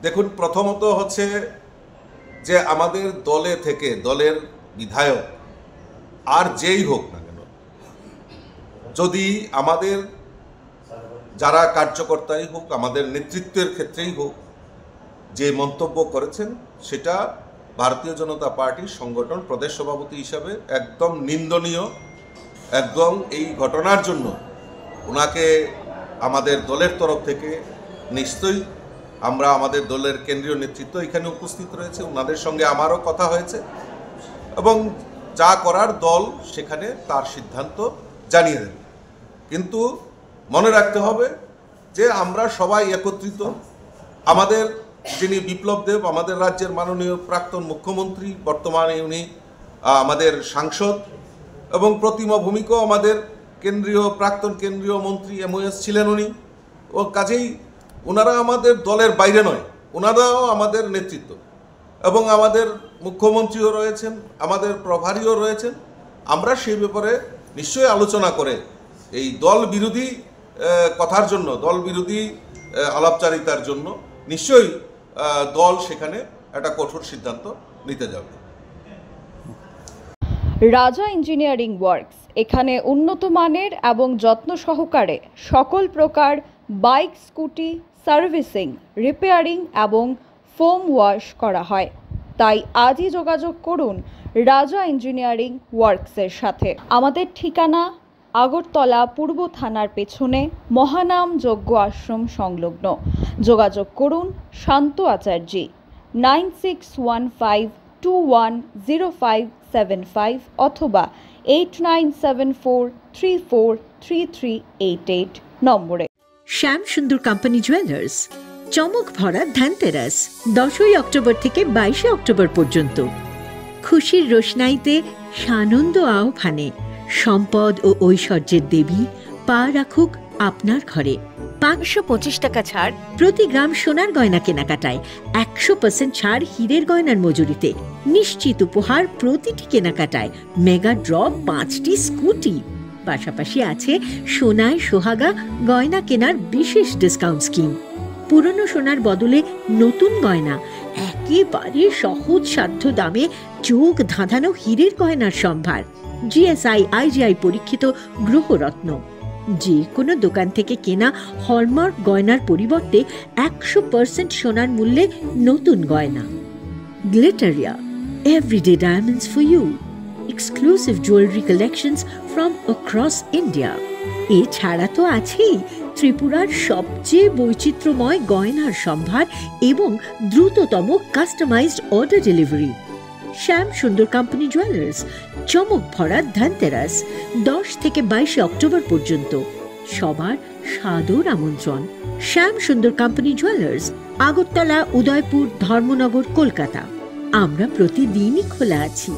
দেখুন, প্রথমত হচ্ছে যে আমাদের দলে থেকে দলের বিধায়ক আর যেই হোক না কেন, যদি আমাদের যারা কার্যকর্তাই হোক, আমাদের নেতৃত্বের ক্ষেত্রেই হোক, যে মন্তব্য করেছেন সেটা ভারতীয় জনতা পার্টির সংগঠন প্রদেশ সভাপতি হিসাবে একদম নিন্দনীয়। একদম এই ঘটনার জন্য ওনাকে আমাদের দলের তরফ থেকে নিশ্চয়ই আমরা আমাদের দলের কেন্দ্রীয় নেতৃত্ব এখানে উপস্থিত রয়েছে, ওনাদের সঙ্গে আমারও কথা হয়েছে এবং যা করার দল সেখানে তার সিদ্ধান্ত জানিয়ে দেবে। কিন্তু মনে রাখতে হবে যে আমরা সবাই একত্রিত। আমাদের যিনি বিপ্লব দেব, আমাদের রাজ্যের মাননীয় প্রাক্তন মুখ্যমন্ত্রী, বর্তমানে উনি আমাদের সাংসদ, এবং প্রতিমা ভূমিকাও আমাদের প্রাক্তন কেন্দ্রীয় মন্ত্রী MOS ছিলেন উনি। ও কাজেই ওনারা আমাদের দলের বাইরে নয়, ওনারাও আমাদের নেতৃত্ব, এবং আমাদের মুখ্যমন্ত্রীও রয়েছেন, আমাদের প্রভারীও রয়েছেন। আমরা সেই ব্যাপারে নিশ্চয়ই আলোচনা করে এই দল বিরোধী কথার জন্য, দল বিরোধী আলাপচারিতার জন্য নিশ্চয়ই দল সেখানে একটা কঠোর সিদ্ধান্ত নিতে যাবে। রাজা ইঞ্জিনিয়ারিং ওয়ার্কস এখানে উন্নত মানের এবং যত্ন সহকারে সকল প্রকার বাইক, স্কুটি সার্ভিসিং, রিপেয়ারিং এবং ফোম ওয়াশ করা হয়। তাই আজই যোগাযোগ করুন রাজা ইঞ্জিনিয়ারিং ওয়ার্কসের সাথে। আমাদের ঠিকানা আগরতলা পূর্ব থানার পেছনে মহানাম যজ্ঞ আশ্রম সংলগ্ন। যোগাযোগ করুন শান্ত আচার্যি 9615210575 অথবা 8974343388 নম্বরে। শ্যাম সুন্দর কোম্পানি জুয়েলার্স, চমক ভরা ধানতেরাস 10ই অক্টোবর থেকে 22শে অক্টোবর পর্যন্ত। খুশির রোশনাইতে সানন্দ আহ্বানে সম্পদ ও ঐশ্বর্যের দেবী পা রাখুক আপনার ঘরে। 525 টাকা ছাড় প্রতি গ্রাম সোনার গয়না কেনাকাটায়, 100% ছাড় হীরের গয়নার মজুরিতে, নিশ্চিত উপহার প্রতিটি কেনাকাটায়, মেগা ড্র 5টি স্কুটি। পাশাপাশি আছে সোনায় সোহাগা গয়না কেনার বিশেষ ডিসকাউন্ট স্কিম। পুরনো সোনার বদলে নতুন গয়না, একেবারে সহজ সাধ্য দামে চোখ ধাঁধানো হীরের গয়নার সম্ভার। GSI IGI পরীক্ষিত গ্রহরত্ন। যে কোনো দোকান থেকে কেনা হলমার্ক গয়নার পরিবর্তে 100% সোনার মূল্যে নতুন গয়না। Glitteria, everyday diamonds for you. Exclusive jewellery collections from across India. এছাড়া তো আছেই ত্রিপুরার সবচেয়ে বৈচিত্র্যময় গয়নার সম্ভার এবং দ্রুততম কাস্টমাইজড অর্ডার ডেলিভারি। শ্যাম সুন্দর কোম্পানি জুয়েলার্স, চমক ভরা ধানতেরাস 10 থেকে 22শে অক্টোবর পর্যন্ত। সবার সাদর আমন্ত্রণ। শ্যাম সুন্দর কোম্পানি জুয়েলার্স, আগরতলা, উদয়পুর, ধর্মনগর, কলকাতা। আমরা প্রতিদিনই খোলা আছি।